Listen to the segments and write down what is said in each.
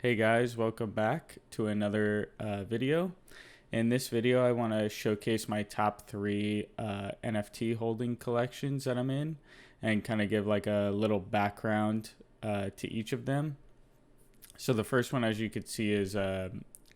Hey guys, welcome back to another video. In this video, I want to showcase my top three NFT holding collections that I'm in and kind of give like a little background to each of them. So the first one, as you could see, is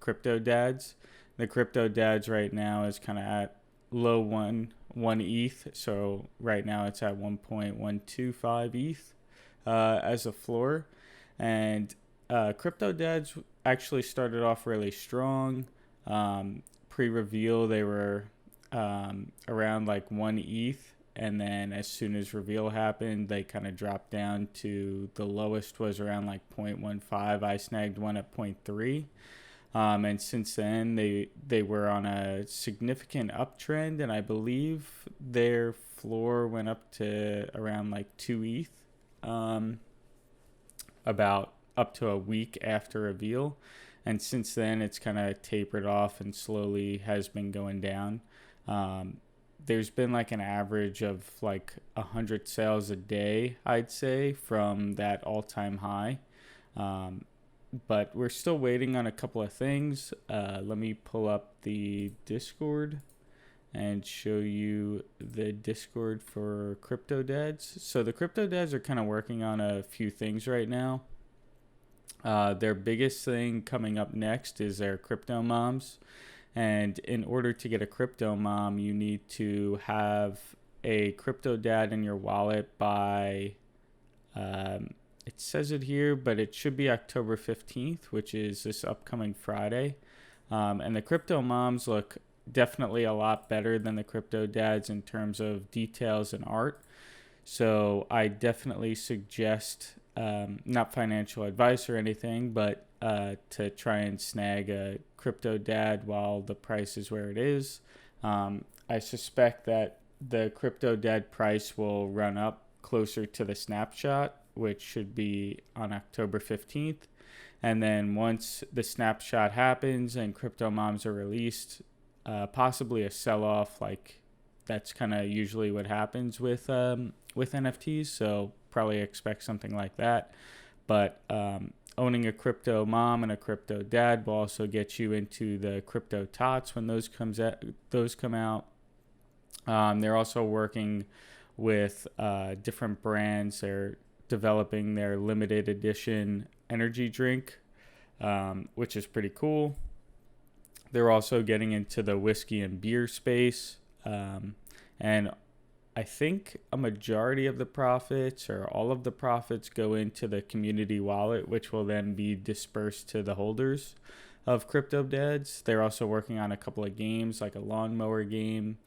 Crypto Dads. The Crypto Dads right now is kind of at low one ETH. So right now it's at 1.125 ETH as a floor. And Crypto Dads actually started off really strong. Pre-reveal, they were around like 1 ETH, and then as soon as reveal happened, they kind of dropped down to the lowest was around like 0.15. I snagged one at 0.3. And since then, they were on a significant uptrend, and I believe their floor went up to around like 2 ETH. About up to a week after reveal, and since then it's kind of tapered off and slowly has been going down. There's been like an average of like 100 sales a day, I'd say, from that all-time high. But we're still waiting on a couple of things. Let me pull up the Discord and show you the Discord for Crypto Dads. So the Crypto Dads are kind of working on a few things right now. Their biggest thing coming up next is their crypto moms. And in order to get a crypto mom, you need to have a crypto dad in your wallet by, it says it here, but it should be October 15th, which is this upcoming Friday. And the crypto moms look definitely a lot better than the crypto dads in terms of details and art. So I definitely suggest, not financial advice or anything, but to try and snag a crypto dad while the price is where it is. I suspect that the crypto dad price will run up closer to the snapshot, which should be on October 15th. And then once the snapshot happens and crypto moms are released, possibly a sell-off, like that's kind of usually what happens with NFTs. So probably expect something like that. But owning a crypto mom and a crypto dad will also get you into the crypto tots when those come out. They're also working with different brands. They're developing their limited edition energy drink, which is pretty cool. They're also getting into the whiskey and beer space. And I think a majority of the profits or all of the profits go into the community wallet, which will then be dispersed to the holders of Crypto Dads. They're also working on a couple of games, like a lawnmower game.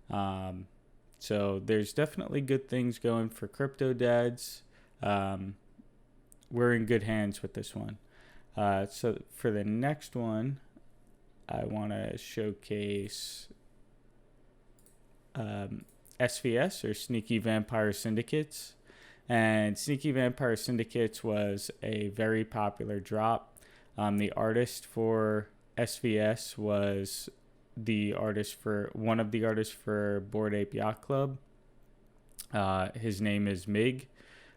So there's definitely good things going for Crypto Dads. We're in good hands with this one. So for the next one, I want to showcase SVS, or Sneaky Vampire Syndicates. And Sneaky Vampire Syndicates was a very popular drop. The artist for SVS was one of the artists for Bored Ape Yacht Club. His name is Mig.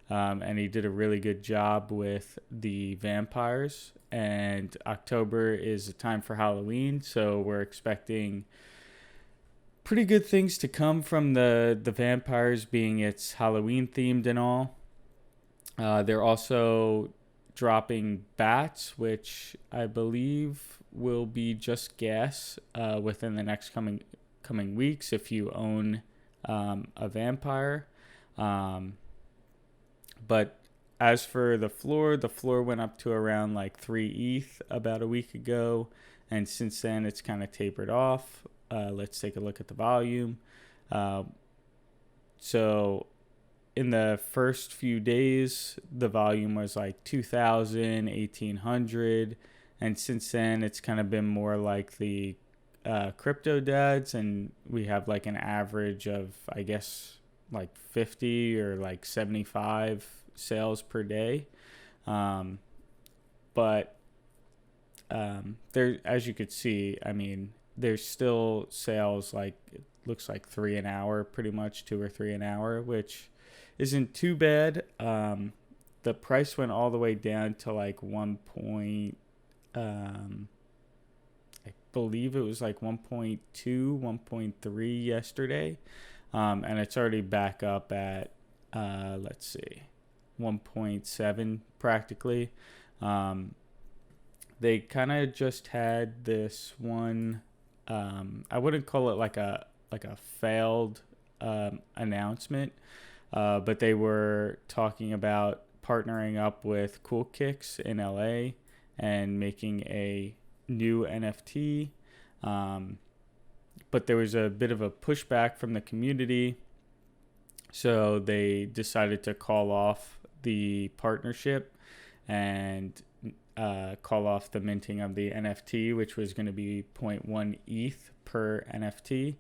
And he did a really good job with the vampires. And October is a time for Halloween, so we're expecting pretty good things to come from the vampires, being it's Halloween themed and all. They're also dropping bats, which I believe will be just gas within the next coming weeks if you own a vampire. But as for the floor went up to around like 3 ETH about a week ago, and since then it's kind of tapered off. Let's take a look at the volume. So in the first few days, the volume was like 2,000, 1,800, and since then it's kind of been more like the crypto dads, and we have like an average of, I guess, like 50 or like 75 sales per day. But there, as you could see, I mean, there's still sales, like it looks like 3 an hour, pretty much 2 or 3 an hour, which isn't too bad. the price went all the way down to like I believe it was like 1.2, 1.3 yesterday. And it's already back up at, let's see, 1.7 practically. They kind of just had this one, I wouldn't call it like a failed announcement, but they were talking about partnering up with Cool Kicks in LA and making a new NFT. But there was a bit of a pushback from the community, so they decided to call off the partnership and call off the minting of the NFT, which was going to be zero point 0.1 ETH per NFT.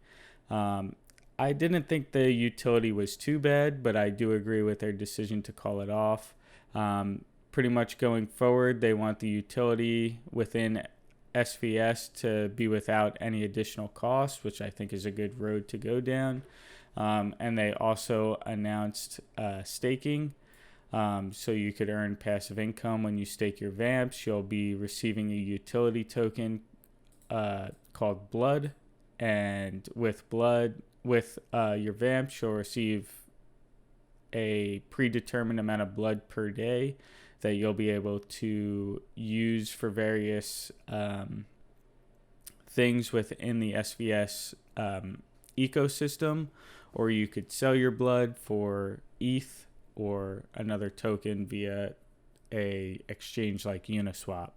I didn't think the utility was too bad, but I do agree with their decision to call it off. Pretty much going forward, they want the utility within SVS to be without any additional costs, which I think is a good road to go down. And they also announced staking. So you could earn passive income when you stake your vamps. You'll be receiving a utility token called Blood. And with your vamps, you'll receive a predetermined amount of blood per day that you'll be able to use for various things within the SVS ecosystem, or you could sell your blood for ETH or another token via a exchange like Uniswap.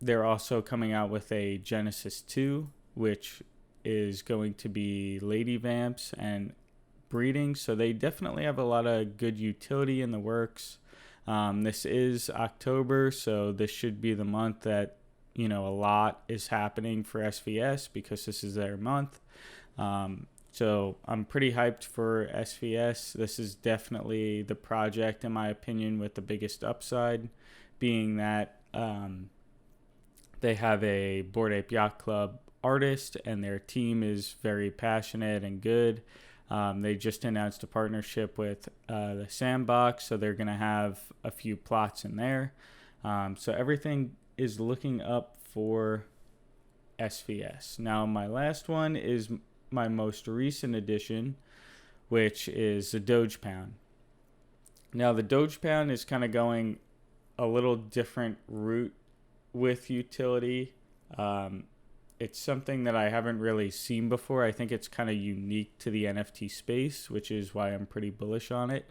They're also coming out with a Genesis 2, which is going to be lady vamps and breeding, so they definitely have a lot of good utility in the works. This is October, so this should be the month that, a lot is happening for SVS because this is their month. So I'm pretty hyped for SVS. This is definitely the project, in my opinion, with the biggest upside, being that they have a Bored Ape Yacht Club artist and their team is very passionate and good. They just announced a partnership with the Sandbox, so they're going to have a few plots in there. So everything is looking up for SVS. Now, my last one is my most recent addition, which is the Doge Pound. Now, the Doge Pound is kind of going a little different route with utility. It's something that I haven't really seen before. I think it's kind of unique to the NFT space, which is why I'm pretty bullish on it.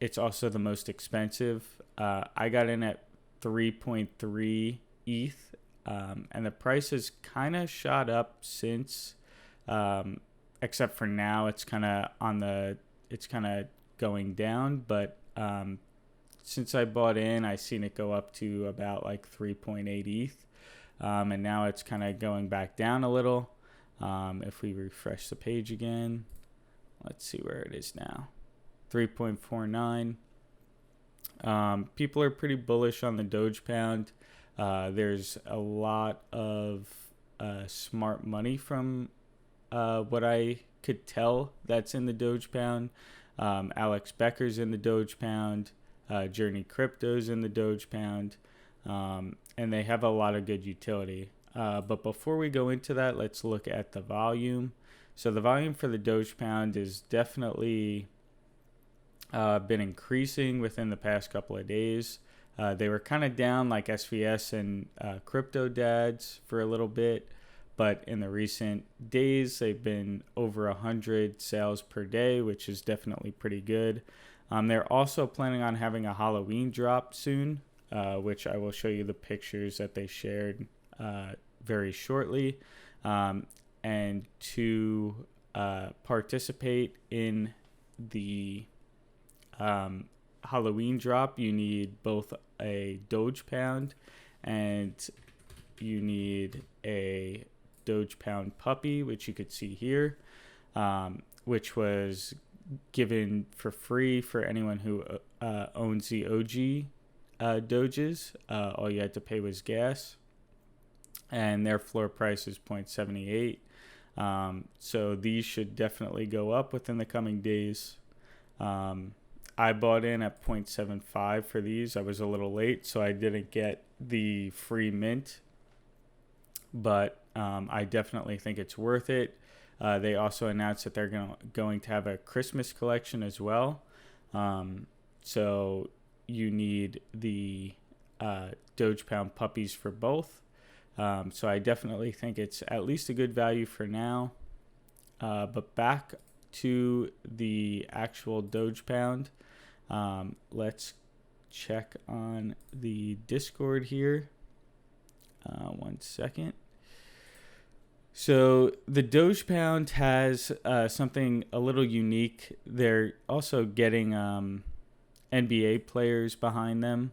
It's also the most expensive. I got in at 3.3 ETH, and the price has kind of shot up since, except for now. It's kind of going down, but since I bought in, I've seen it go up to about like 3.8 ETH. And now it's kind of going back down a little. If we refresh the page again, let's see where it is now. 3.49. People are pretty bullish on the Doge Pound. There's a lot of smart money from what I could tell that's in the Doge Pound. Alex Becker's in the Doge Pound. Journey Crypto's in the Doge Pound. And they have a lot of good utility. But before we go into that, let's look at the volume. So the volume for the Doge Pound is definitely been increasing within the past couple of days. They were kind of down like SVS and Crypto Dads for a little bit, but in the recent days, they've been over 100 sales per day, which is definitely pretty good. They're also planning on having a Halloween drop soon, which I will show you the pictures that they shared very shortly. And to participate in the Halloween drop, you need both a Doge Pound and you need a Doge Pound puppy, which you could see here, which was given for free for anyone who owns the OG Doges. All you had to pay was gas, and their floor price is 0.78. So these should definitely go up within the coming days. I bought in at 0.75 for these. I was a little late, so I didn't get the free mint, but I definitely think it's worth it. They also announced that they're going to have a Christmas collection as well. So you need the Doge Pound puppies for both. So I definitely think it's at least a good value for now. But back to the actual Doge Pound. Let's check on the Discord here. 1 second. So the Doge Pound has something a little unique. They're also getting NBA players behind them,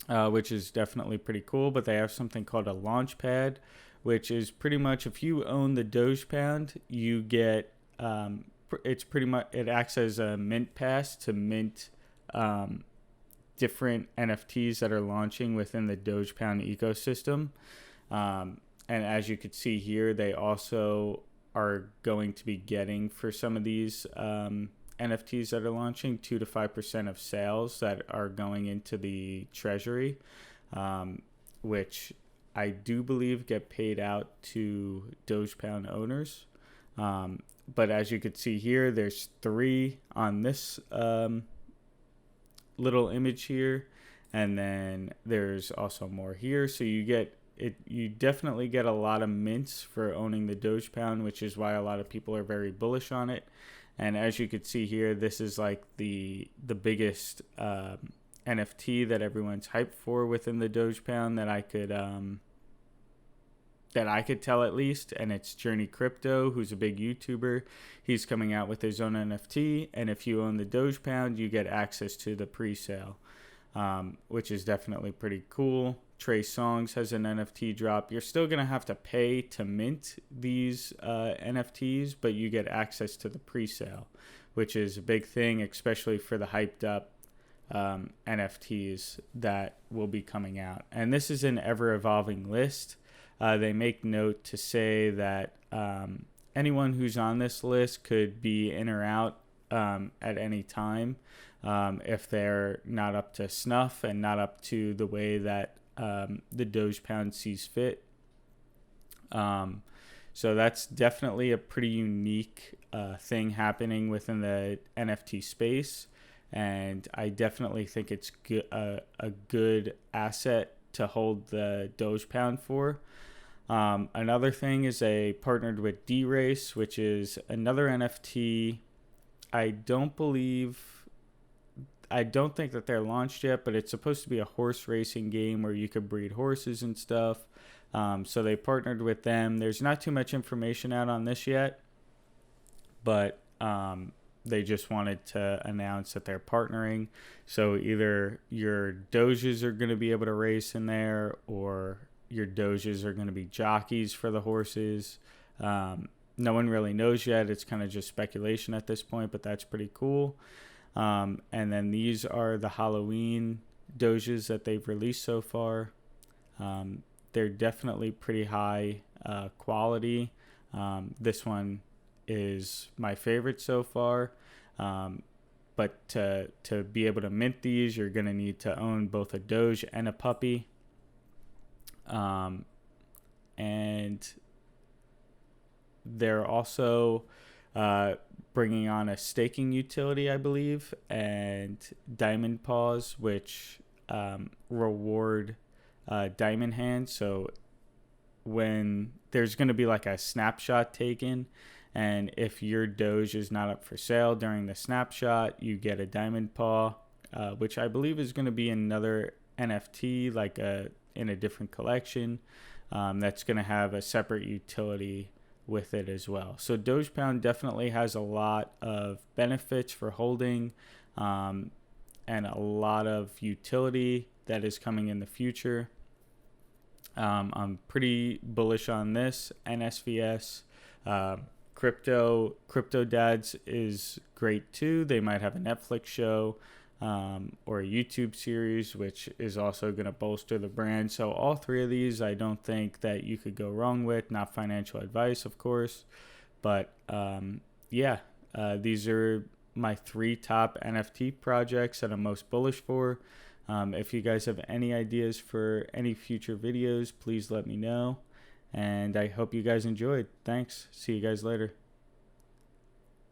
which is definitely pretty cool. But they have something called a launch pad, which is pretty much if you own the Doge Pound, you get it acts as a mint pass to mint different NFTs that are launching within the Doge Pound ecosystem. And as you could see here, they also are going to be getting for some of these NFTs that are launching 2 to 5% of sales that are going into the treasury, which I do believe get paid out to Doge Pound owners. But as you could see here, there's 3 on this little image here, and then there's also more here. So you definitely get a lot of mints for owning the Doge Pound, which is why a lot of people are very bullish on it. And as you could see here, this is like the biggest NFT that everyone's hyped for within the Doge Pound that I could tell at least, and it's Journey Crypto, who's a big YouTuber. He's coming out with his own NFT, and if you own the Doge Pound, you get access to the pre-sale, which is definitely pretty cool. Trey Songz has an NFT drop. You're still going to have to pay to mint these NFTs, but you get access to the pre-sale, which is a big thing, especially for the hyped up NFTs that will be coming out. And this is an ever-evolving list. They make note to say that anyone who's on this list could be in or out at any time if they're not up to snuff and not up to the way that the Doge Pound sees fit. So that's definitely a pretty unique thing happening within the NFT space. And I definitely think it's a good asset to hold the Doge Pound for. Another thing is they partnered with D-Race, which is another NFT. I don't think that they're launched yet, but it's supposed to be a horse racing game where you could breed horses and stuff. So they partnered with them. There's not too much information out on this yet, but they just wanted to announce that they're partnering. So either your Doges are going to be able to race in there, or your Doges are going to be jockeys for the horses. No one really knows yet. It's kind of just speculation at this point, but that's pretty cool. And then these are the Halloween Doges that they've released so far. They're definitely pretty high quality. This one is my favorite so far. But to be able to mint these, you're going to need to own both a Doge and a puppy. And they're also bringing on a staking utility, I believe, and diamond paws, which reward diamond hands. So when there's going to be like a snapshot taken, and if your Doge is not up for sale during the snapshot, you get a diamond paw, which I believe is going to be another NFT, like in a different collection, that's going to have a separate utility with it as well. So Doge Pound definitely has a lot of benefits for holding, and a lot of utility that is coming in the future. I'm pretty bullish on this. NSVS, Crypto Dads is great too. They might have a Netflix show or a YouTube series, which is also going to bolster the brand. So all 3 of these, I don't think that you could go wrong with. Not financial advice, of course, but these are my 3 top NFT projects that I'm most bullish for. If you guys have any ideas for any future videos, please let me know. And I hope you guys enjoyed. Thanks. See you guys later.